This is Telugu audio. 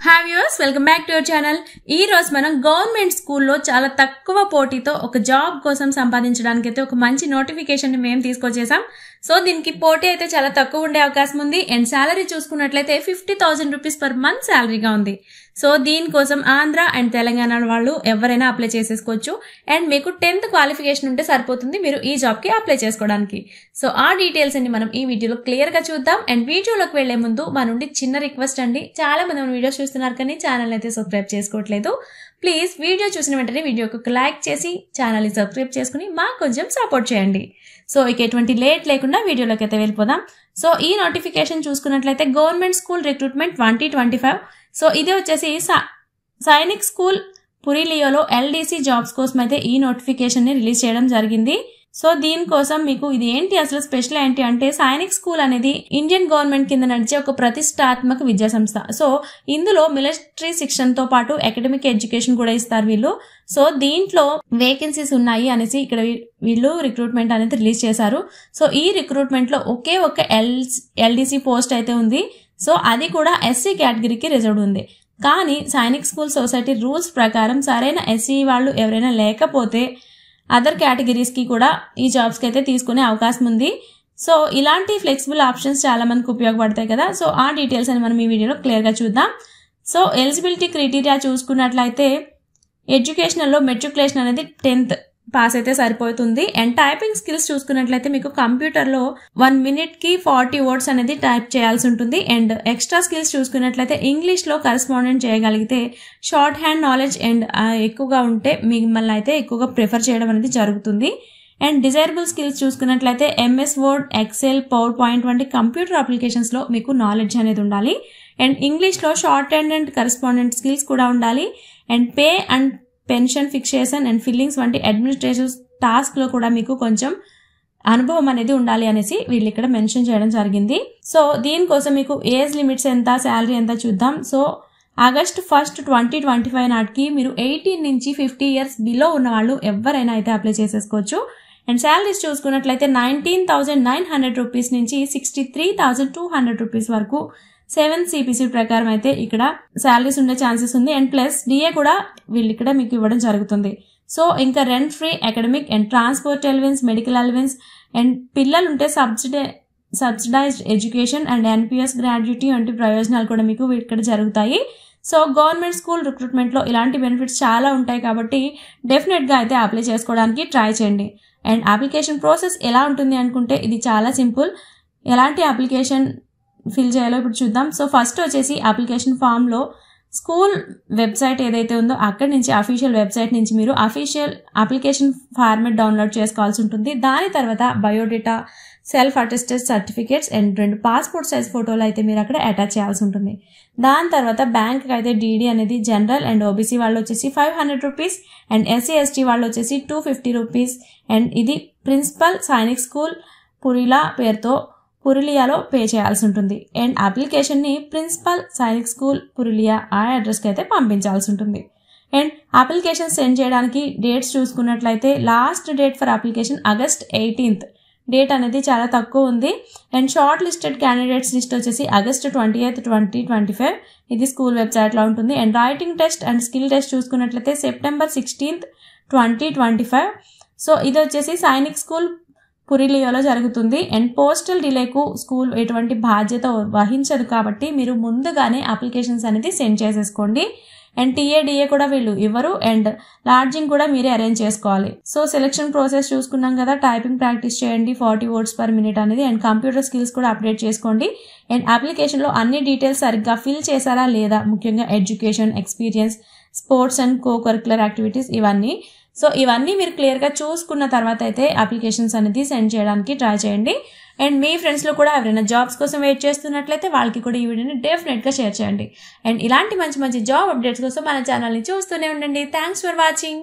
Hi viewers, welcome back to our channel. ఈ రోజు మనం గవర్నమెంట్ స్కూల్లో చాలా తక్కువ పోటీతో ఒక జాబ్ కోసం సంపాదించడానికి అయితే ఒక మంచి నోటిఫికేషన్ ని మేము తీసుకొచ్చేసాం. సో దీనికి పోటీ అయితే చాలా తక్కువ ఉండే అవకాశం ఉంది. అండ్ శాలరీ చూసుకున్నట్లయితే 50,000 రూపీస్ పర్ మంత్ శాలరీగా ఉంది. సో దీనికోసం ఆంధ్ర అండ్ తెలంగాణ వాళ్ళు ఎవరైనా అప్లై చేసేసుకోవచ్చు. అండ్ మీకు 10th క్వాలిఫికేషన్ ఉంటే సరిపోతుంది మీరు ఈ జాబ్ కి అప్లై చేసుకోవడానికి. సో ఆ డీటెయిల్స్ అన్ని మనం ఈ వీడియోలో క్లియర్ గా చూద్దాం. అండ్ వీడియోలోకి వెళ్లే ముందు మా నుండి చిన్న రిక్వెస్ట్ అండి, చాలా మంది మన వీడియోస్ చూస్తున్నారు కానీ ఛానల్ అయితే సబ్స్క్రైబ్ చేసుకోవట్లేదు. ప్లీజ్ వీడియో చూసిన వెంటనే వీడియోకి ఒక లైక్ చేసి ఛానల్ ని సబ్స్క్రైబ్ చేసుకుని మాకు కొంచెం సపోర్ట్ చేయండి. సో ఇక ఎటువంటి లేట్ లేకుండా వీడియోలోకి అయితే వెళ్ళిపోదాం. సో ఈ నోటిఫికేషన్ చూసుకున్నట్లయితే గవర్నమెంట్ స్కూల్ రిక్రూట్మెంట్ 2025. సో ఇది వచ్చేసి సైనిక్ స్కూల్ పురిలియోలో ఎల్డీసీ జాబ్స్ కోసం అయితే ఈ నోటిఫికేషన్ ని రిలీజ్ చేయడం జరిగింది. సో దీనికోసం మీకు ఇది ఏంటి అసలు స్పెషల్ ఏంటి అంటే, సైనిక్ స్కూల్ అనేది ఇండియన్ గవర్నమెంట్ కింద నడిచే ఒక ప్రతిష్టాత్మక విద్యా సంస్థ. సో ఇందులో మిలిటరీ శిక్షణతో పాటు అకాడమిక్ ఎడ్యుకేషన్ కూడా ఇస్తారు వీళ్ళు. సో దీంట్లో వేకెన్సీస్ ఉన్నాయి అనేసి ఇక్కడ వీళ్ళు రిక్రూట్మెంట్ అనేది రిలీజ్ చేశారు. సో ఈ రిక్రూట్మెంట్ లో ఒకే ఒక ఎల్డీసీ పోస్ట్ అయితే ఉంది. సో అది కూడా ఎస్సీ కేటగిరీకి రిజర్వ్డ్ ఉంది. కానీ సైనిక్ స్కూల్ సొసైటీ రూల్స్ ప్రకారం సరైన ఎస్సీ వాళ్ళు ఎవరైనా లేకపోతే అదర్ కేటగిరీస్ కి కూడా ఈ జాబ్స్ కి అయితే తీసుకునే అవకాశం ఉంది. సో ఇలాంటి ఫ్లెక్సిబుల్ ఆప్షన్స్ చాలా మందికి ఉపయోగపడతాయి కదా. సో ఆ డీటెయిల్స్ అని మనం ఈ వీడియోలో క్లియర్ గా చూద్దాం. సో ఎలిజిబిలిటీ క్రైటీరియా చూసుకున్నట్లయితే ఎడ్యుకేషనల్లో మెట్రికులేషన్ అనేది 10th పాస్ అయితే సరిపోతుంది. అండ్ టైపింగ్ స్కిల్స్ చూసుకున్నట్లయితే మీకు కంప్యూటర్లో 1 minute కి 40 words అనేది టైప్ చేయాల్సి ఉంటుంది. అండ్ ఎక్స్ట్రా స్కిల్స్ చూసుకున్నట్లయితే ఇంగ్లీష్లో కరెస్పాండెంట్ చేయగలిగితే, షార్ట్ హ్యాండ్ నాలెడ్జ్ అండ్ ఎక్కువగా ఉంటే మిమ్మల్ని అయితే ఎక్కువగా ప్రిఫర్ చేయడం అనేది జరుగుతుంది. అండ్ డిజైరబుల్ స్కిల్స్ చూసుకున్నట్లయితే MS Word, Excel, PowerPoint వంటి కంప్యూటర్ అప్లికేషన్స్లో మీకు నాలెడ్జ్ అనేది ఉండాలి. అండ్ ఇంగ్లీష్లో shorthand and correspondent skills కూడా ఉండాలి. And pay and pension fixation and fillings వంటి అడ్మినిస్ట్రేటివ్ టాస్క్ లో కూడా మీకు కొంచెం అనుభవం అనేది ఉండాలి అనేసి వీళ్ళు ఇక్కడ మెన్షన్ చేయడం జరిగింది. సో దీనికోసం మీకు ఏజ్ లిమిట్స్ ఎంత, శాలరీ ఎంత చూద్దాం. సో August 1, 2025 నాటికి మీరు 18 నుంచి 50 years బిలో ఉన్న వాళ్ళు ఎవరైనా అయితే అప్లై చేసేసుకోవచ్చు. అండ్ శాలరీస్ చూసుకున్నట్లయితే 19,900 రూపీస్ నుంచి 63,200 రూపీస్ వరకు 7th CPC ప్రకారం అయితే ఇక్కడ శాలరీస్ ఉండే ఛాన్సెస్ ఉంది. అండ్ ప్లస్ డిఏ కూడా వీళ్ళు ఇక్కడ మీకు ఇవ్వడం జరుగుతుంది. సో ఇంకా rent free, academic and transport allowance, medical allowance and పిల్లలు ఉంటే subsidised education and NPS gratuity వంటి ప్రయోజనాలు కూడా మీకు ఇక్కడ జరుగుతాయి. సో గవర్నమెంట్ స్కూల్ రిక్రూట్మెంట్ లో ఇలాంటి బెనిఫిట్స్ చాలా ఉంటాయి కాబట్టి డెఫినెట్ గా అయితే అప్లై చేసుకోవడానికి ట్రై చేయండి. అండ్ అప్లికేషన్ ప్రాసెస్ ఎలా ఉంటుంది అనుకుంటే ఇది చాలా సింపుల్. ఎలాంటి అప్లికేషన్ ఫిల్ చేయాలో ఇప్పుడు చూద్దాం. సో ఫస్ట్ వచ్చేసి అప్లికేషన్ ఫామ్ లో స్కూల్ వెబ్సైట్ ఏదైతే ఉందో అక్కడి నుంచి అఫీషియల్ వెబ్సైట్ నుంచి మీరు అఫీషియల్ అప్లికేషన్ ఫార్మెట్ డౌన్లోడ్ చేసుకోవాల్సి ఉంటుంది. దాని తర్వాత biodata, self attested certificates and 2 passport size ఫోటోలు అయితే మీరు అక్కడ అటాచ్ చేయాల్సి ఉంటుంది. దాని తర్వాత బ్యాంక్ అయితే డీడీ అనేది జనరల్ అండ్ ఓబీసీ వాళ్ళు వచ్చేసి 500 రూపీస్ అండ్ ఎస్సీ ఎస్టీ వాళ్ళు వచ్చేసి 250 రూపీస్. అండ్ ఇది ప్రిన్సిపల్ సైనిక్ స్కూల్ పురిలా పేరుతో పురులియాలో పే చేయాల్సి ఉంటుంది. అండ్ అప్లికేషన్ ని ప్రిన్సిపల్ సైనిక్ స్కూల్ పురులియా ఆ అడ్రస్ కి అయితే పంపించాల్సి ఉంటుంది. అండ్ అప్లికేషన్ సెండ్ చేయడానికి డేట్స్ చూసుకున్నట్లయితే last date for application August 18th date అనేది చాలా తక్కువ ఉంది. And short listed candidates list వచ్చేసి August 28th, 2025 ఇది స్కూల్ వెబ్సైట్ లో ఉంటుంది. And writing test and skill test చూసుకున్నట్లయితే September 16th, 2025. సో ఇది వచ్చేసి సైనిక్ స్కూల్ పురిలియోలో జరుగుతుంది. అండ్ పోస్టల్ డిలేకు స్కూల్ ఎటువంటి బాధ్యత వహించదు కాబట్టి మీరు ముందుగానే అప్లికేషన్స్ అనేది సెండ్ చేసేసుకోండి. అండ్ టీఏడిఏ కూడా వీళ్ళు ఇవ్వరు. అండ్ లాడ్జింగ్ కూడా మీరే అరేంజ్ చేసుకోవాలి. సో సెలెక్షన్ ప్రాసెస్ చూసుకున్నాం కదా. టైపింగ్ ప్రాక్టీస్ చేయండి 40 words per minute అనేది. అండ్ కంప్యూటర్ స్కిల్స్ కూడా అప్డేట్ చేసుకోండి. అండ్ అప్లికేషన్ లో అన్ని డీటెయిల్స్ సరిగ్గా ఫిల్ చేశారా లేదా, ముఖ్యంగా education, experience, sports and co curricular activities ఇవన్నీ. సో ఇవన్నీ మీరు క్లియర్ గా చూసుకున్న తర్వాత అయితే అప్లికేషన్స్ అనేది సెండ్ చేయడానికి ట్రై చేయండి. అండ్ మీ ఫ్రెండ్స్ లో కూడా ఎవరైనా జాబ్స్ కోసం వెయిట్ చేస్తున్నట్లయితే వాళ్ళకి కూడా ఈ వీడియోని డెఫినెట్ గా షేర్ చేయండి. అండ్ ఇలాంటి మంచి మంచి జాబ్ అప్డేట్స్ కోసం మన ఛానల్ ని చూస్తూనే ఉండండి. Thanks for watching.